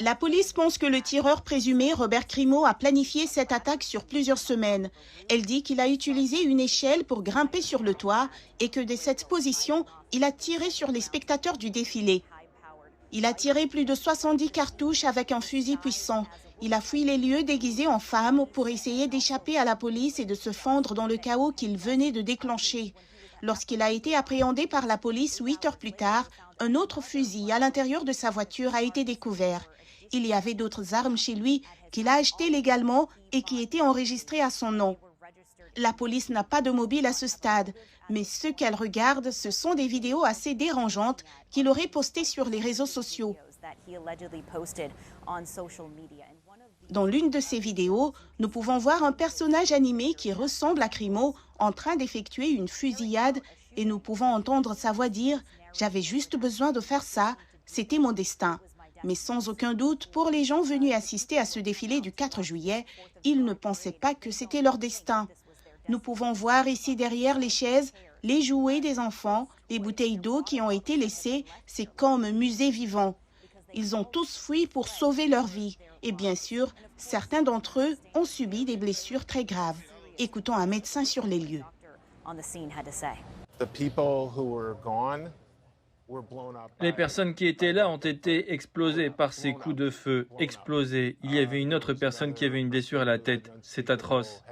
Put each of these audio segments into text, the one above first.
La police pense que le tireur présumé, Robert Crimo, a planifié cette attaque sur plusieurs semaines. Elle dit qu'il a utilisé une échelle pour grimper sur le toit et que de cette position, il a tiré sur les spectateurs du défilé. Il a tiré plus de 70 cartouches avec un fusil puissant. Il a fui les lieux déguisé en femme pour essayer d'échapper à la police et de se fondre dans le chaos qu'il venait de déclencher. Lorsqu'il a été appréhendé par la police 8 heures plus tard, un autre fusil à l'intérieur de sa voiture a été découvert. Il y avait d'autres armes chez lui qu'il a achetées légalement et qui étaient enregistrées à son nom. La police n'a pas de mobile à ce stade, mais ce qu'elle regarde, ce sont des vidéos assez dérangeantes qu'il aurait postées sur les réseaux sociaux. Dans l'une de ces vidéos, nous pouvons voir un personnage animé qui ressemble à Crimo en train d'effectuer une fusillade et nous pouvons entendre sa voix dire « J'avais juste besoin de faire ça, c'était mon destin ». Mais sans aucun doute, pour les gens venus assister à ce défilé du 4 juillet, ils ne pensaient pas que c'était leur destin. Nous pouvons voir ici derrière les chaises, les jouets des enfants, les bouteilles d'eau qui ont été laissées, c'est comme un musée vivant. Ils ont tous fui pour sauver leur vie. Et bien sûr, certains d'entre eux ont subi des blessures très graves. Écoutons un médecin sur les lieux. Les personnes qui étaient là ont été explosées par ces coups de feu, explosées. Il y avait une autre personne qui avait une blessure à la tête. C'est atroce.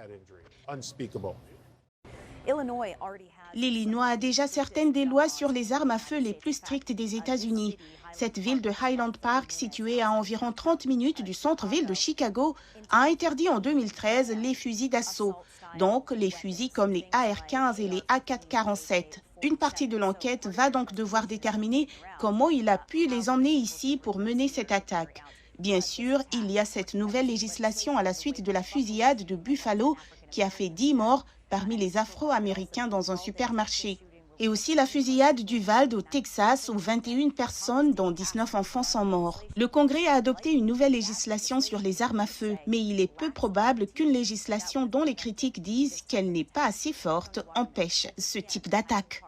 L'Illinois a déjà certaines des lois sur les armes à feu les plus strictes des États-Unis. Cette ville de Highland Park, située à environ 30 minutes du centre-ville de Chicago, a interdit en 2013 les fusils d'assaut, donc les fusils comme les AR-15 et les AK-47. Une partie de l'enquête va donc devoir déterminer comment il a pu les emmener ici pour mener cette attaque. Bien sûr, il y a cette nouvelle législation à la suite de la fusillade de Buffalo qui a fait 10 morts parmi les Afro-Américains dans un supermarché. Et aussi la fusillade d'Uvalde au Texas où 21 personnes, dont 19 enfants, sont morts. Le Congrès a adopté une nouvelle législation sur les armes à feu, mais il est peu probable qu'une législation dont les critiques disent qu'elle n'est pas assez forte empêche ce type d'attaque.